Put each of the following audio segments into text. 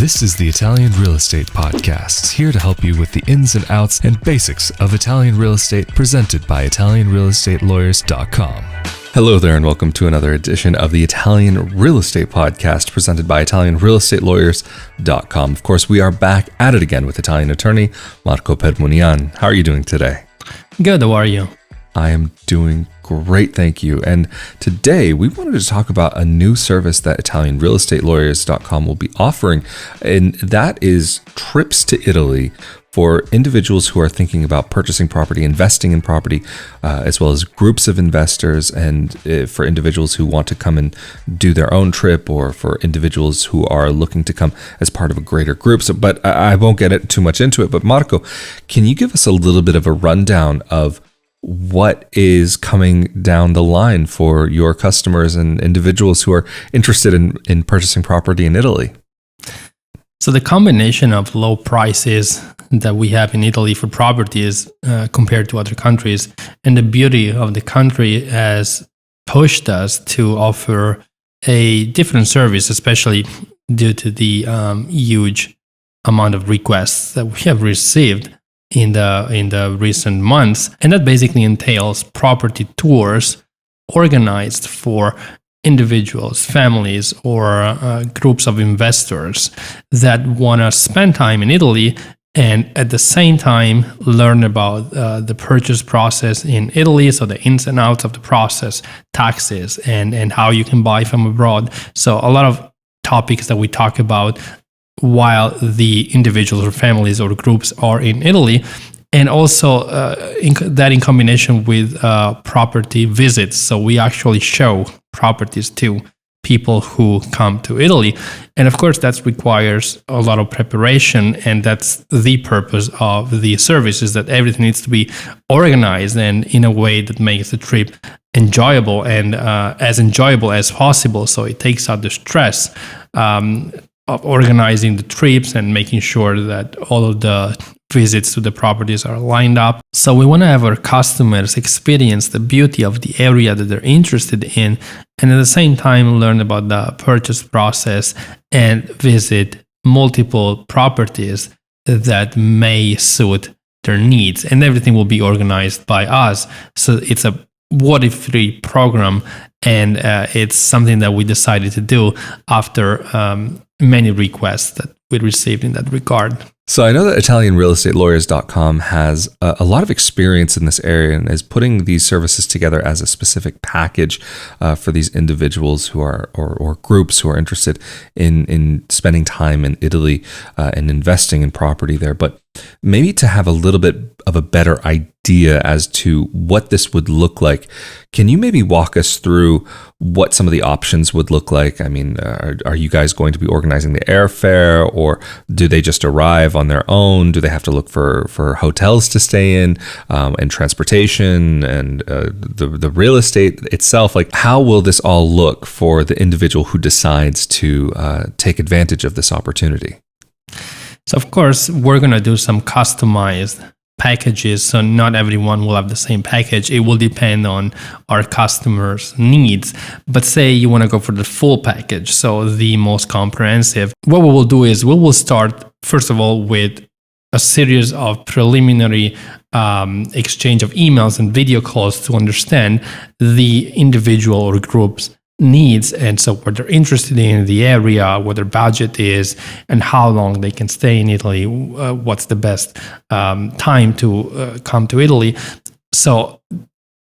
This is the Italian Real Estate Podcast, here to help you with the ins and outs and basics of Italian real estate, presented by ItalianRealEstateLawyers.com. Hello there, and welcome to another edition of the Italian Real Estate Podcast, presented by ItalianRealEstateLawyers.com. Of course, we are back at it again with Italian attorney Marco Permunian. How are you doing today? Good, how are you? I am doing great, thank you. And today we wanted to talk about a new service that ItalianRealEstateLawyers.com will be offering, and that is trips to Italy for individuals who are thinking about purchasing property, investing in property, as well as groups of investors, and for individuals who want to come and do their own trip, or for individuals who are looking to come as part of a greater group. But I won't get too much into it. But Marco, can you give us a little bit of a rundown of what is coming down the line for your customers and individuals who are interested in purchasing property in Italy? So the combination of low prices that we have in Italy for properties compared to other countries, and the beauty of the country has pushed us to offer a different service, especially due to the huge amount of requests that we have received in the recent months. And that basically entails property tours organized for individuals, families, or groups of investors that want to spend time in Italy and at the same time learn about the purchase process in Italy, so the ins and outs of the process, taxes, and how you can buy from abroad. So a lot of topics that we talk about while the individuals or families or groups are in Italy, and also in combination with property visits. So we actually show properties to people who come to Italy. And of course, that requires a lot of preparation, and that's the purpose of the service, is that everything needs to be organized and in a way that makes the trip enjoyable, and as enjoyable as possible. So it takes out the stress of organizing the trips and making sure that all of the visits to the properties are lined up. So we want to have our customers experience the beauty of the area that they're interested in, and at the same time learn about the purchase process and visit multiple properties that may suit their needs. And everything will be organized by us. So it's a worry-free program, and it's something that we decided to do after many requests that we received in that regard. So I know that ItalianRealEstateLawyers.com has a lot of experience in this area and is putting these services together as a specific package for these individuals who are or groups who are interested in spending time in Italy and investing in property there. But maybe to have a little bit of a better idea as to what this would look like, can you maybe walk us through what some of the options would look like? I mean, are you guys going to be organizing the airfare, or do they just arrive on their own? Do they have to look for hotels to stay in, and transportation, and the real estate itself? Like, how will this all look for the individual who decides to take advantage of this opportunity? So of course, we're going to do some customized packages. So not everyone will have the same package. It will depend on our customers' needs. But say you want to go for the full package, so the most comprehensive, what we will do is we will start, first of all, with a series of preliminary exchange of emails and video calls to understand the individual or group's needs, and so what they're interested in the area, what their budget is, and how long they can stay in Italy, what's the best time to come to Italy. So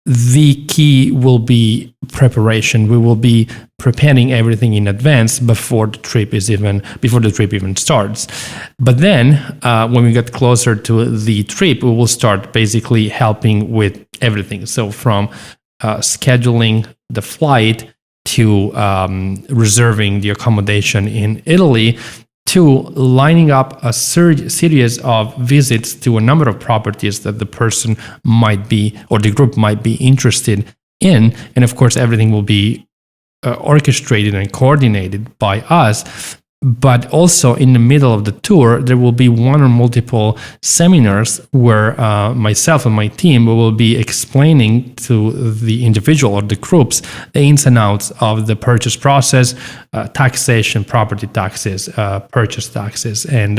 the key will be preparation. We will be preparing everything in advance before the trip even starts. But then when we get closer to the trip, we will start basically helping with everything. So from scheduling the flight to reserving the accommodation in Italy, to lining up a series of visits to a number of properties that the person might be, or the group might be interested in. And of course, everything will be orchestrated and coordinated by us. But also in the middle of the tour, there will be one or multiple seminars where myself and my team will be explaining to the individual or the groups the ins and outs of the purchase process, taxation, property taxes, purchase taxes, and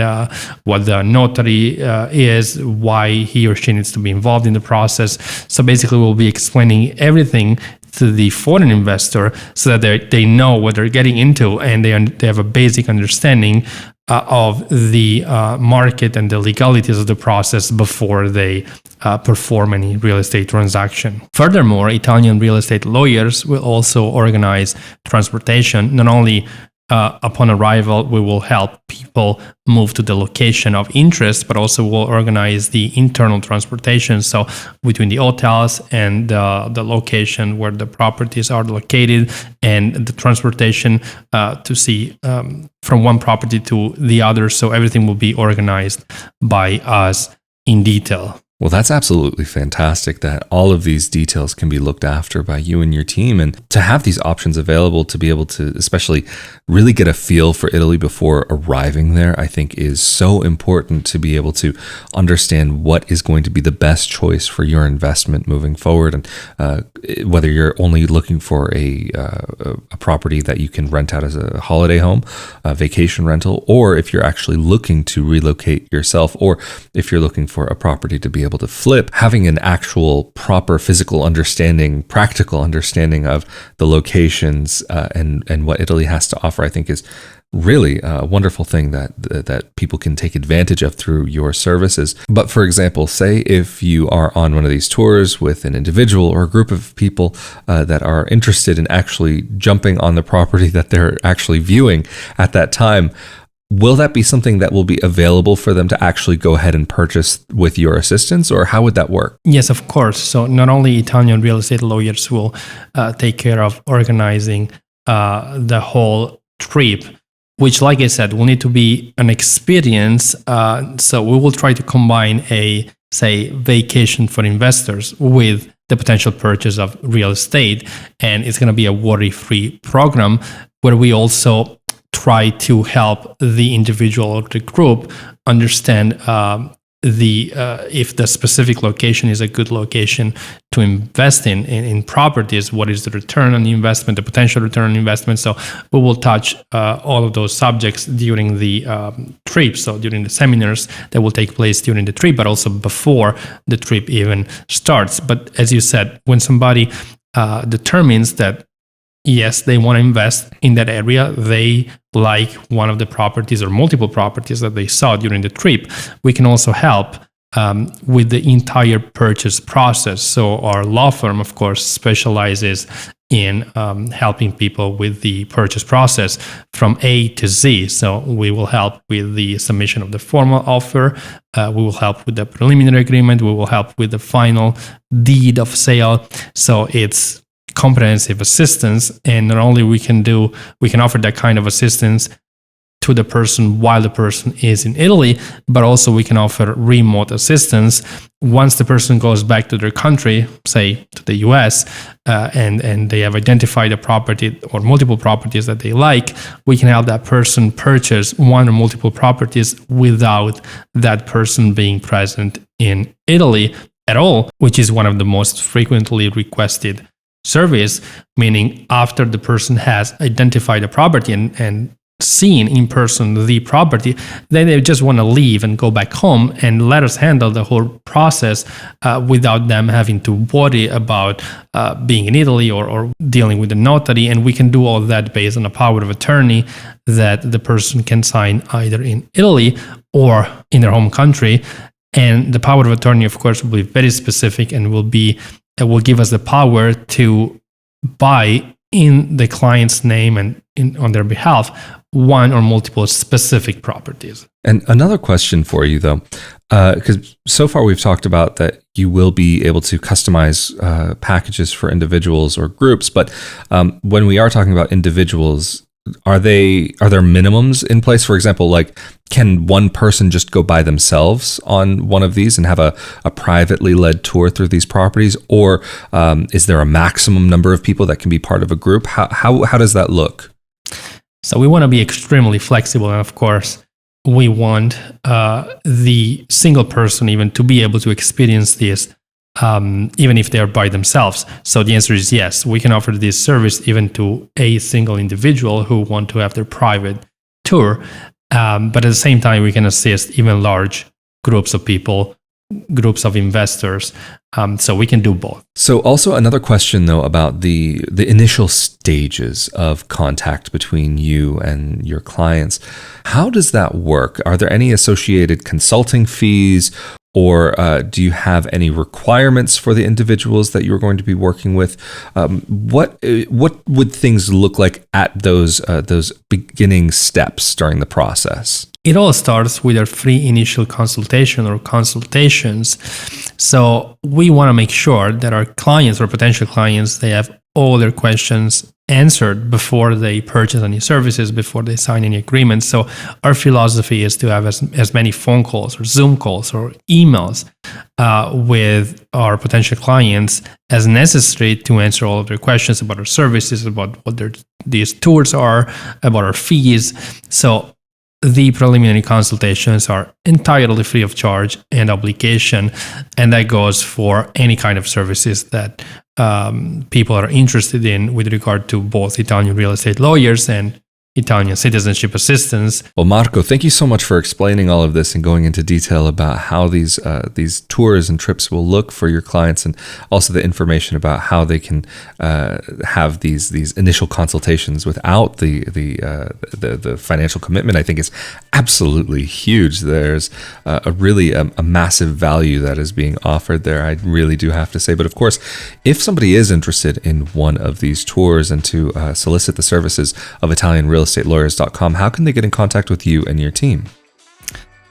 what the notary is, why he or she needs to be involved in the process. So basically, we'll be explaining everything to the foreign investor so that they know what they're getting into, and they have a basic understanding of the market and the legalities of the process before they perform any real estate transaction. Furthermore, Italian real estate lawyers will also organize transportation. Not only upon arrival, we will help people move to the location of interest, but also we'll organize the internal transportation. So between the hotels and the location where the properties are located, and the transportation to see from one property to the other. So everything will be organized by us in detail. Well, that's absolutely fantastic that all of these details can be looked after by you and your team. And to have these options available, to be able to especially really get a feel for Italy before arriving there, I think is so important to be able to understand what is going to be the best choice for your investment moving forward. And whether you're only looking for a property that you can rent out as a holiday home, a vacation rental, or if you're actually looking to relocate yourself, or if you're looking for a property to be able to flip, having an actual proper physical understanding, practical understanding of the locations and what Italy has to offer, I think is really a wonderful thing that people can take advantage of through your services. But for example, say if you are on one of these tours with an individual or a group of people that are interested in actually jumping on the property that they're actually viewing at that time, will that be something that will be available for them to actually go ahead and purchase with your assistance, or how would that work? Yes, of course. So not only Italian real estate lawyers will take care of organizing the whole trip, which, like I said, will need to be an experience. So we will try to combine vacation for investors with the potential purchase of real estate. And it's going to be a worry-free program where we also try to help the individual or the group understand if the specific location is a good location to invest in properties, what is the return on the investment, the potential return on investment. So we will touch all of those subjects during the trip, so during the seminars that will take place during the trip, but also before the trip even starts. But as you said, when somebody determines that yes, they want to invest in that area, they like one of the properties or multiple properties that they saw during the trip, we can also help with the entire purchase process. So our law firm, of course, specializes in helping people with the purchase process from A to Z. So we will help with the submission of the formal offer. We will help with the preliminary agreement. We will help with the final deed of sale. So it's comprehensive assistance, and not only we can offer that kind of assistance to the person while the person is in Italy, but also we can offer remote assistance once the person goes back to their country, say to the US, and they have identified a property or multiple properties that they like. We can help that person purchase one or multiple properties without that person being present in Italy at all, which is one of the most frequently requested service, meaning after the person has identified a property and seen in person the property, then they just want to leave and go back home and let us handle the whole process without them having to worry about being in Italy or dealing with the notary. And we can do all that based on a power of attorney that the person can sign either in Italy or in their home country. And the power of attorney, of course, will be very specific and will give us the power to buy in the client's name and on their behalf one or multiple specific properties. And another question for you, though, because so far we've talked about that you will be able to customize packages for individuals or groups, but when we are talking about individuals, are there minimums in place? For example, like, can one person just go by themselves on one of these and have a privately led tour through these properties? Or is there a maximum number of people that can be part of a group? How does that look? So we want to be extremely flexible. And of course, we want the single person even to be able to experience this, even if they are by themselves. So the answer is yes, we can offer this service even to a single individual who want to have their private tour. But at the same time, we can assist even large groups of people, groups of investors. So we can do both. So also another question though about the initial stages of contact between you and your clients. How does that work? Are there any associated consulting fees, or do you have any requirements for the individuals that you're going to be working with? What would things look like at those beginning steps during the process? It all starts with a free initial consultation or consultations. So we want to make sure that our clients or potential clients, they have all their questions answered before they purchase any services, before they sign any agreements. So our philosophy is to have as many phone calls or Zoom calls or emails with our potential clients as necessary to answer all of their questions about our services, about what these tours are, about our fees. So the preliminary consultations are entirely free of charge and obligation, and that goes for any kind of services that people are interested in with regard to both Italian real estate lawyers and Italian citizenship assistance. Well, Marco, thank you so much for explaining all of this and going into detail about how these tours and trips will look for your clients, and also the information about how they can have these initial consultations without the financial commitment. I think is absolutely huge. There's a massive value that is being offered there. I really do have to say. But of course, if somebody is interested in one of these tours and to solicit the services of Italian real estate-lawyers.com, how can they get in contact with you and your team?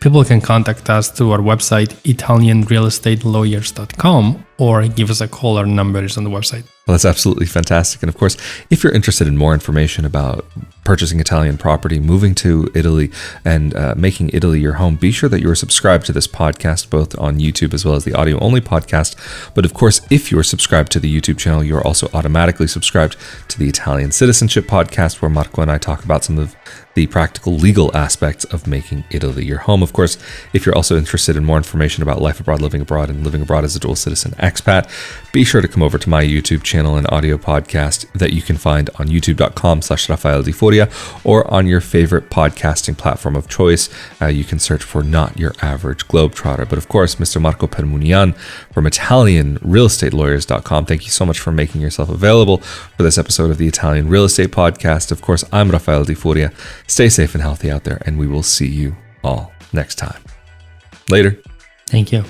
People can contact us through our website, italianrealestatelawyers.com, or give us a call. Our number is on the website. Well, that's absolutely fantastic. And of course, if you're interested in more information about purchasing Italian property, moving to Italy, and making Italy your home, be sure that you are subscribed to this podcast, both on YouTube as well as the audio-only podcast. But of course, if you are subscribed to the YouTube channel, you are also automatically subscribed to the Italian Citizenship podcast, where Marco and I talk about some of the practical legal aspects of making Italy your home. Of course, if you're also interested in more information about life abroad, living abroad, and living abroad as a dual citizen expat, be sure to come over to my YouTube channel and audio podcast that you can find on youtube.com/RafaelDiFuria, or on your favorite podcasting platform of choice. You can search for Not Your Average Globetrotter. But of course, Mr. Marco Permunian from ItalianRealEstateLawyers.com, thank you so much for making yourself available for this episode of the Italian Real Estate Podcast. Of course, I'm Rafael Di Stay safe and healthy out there, and we will see you all next time. Later. Thank you.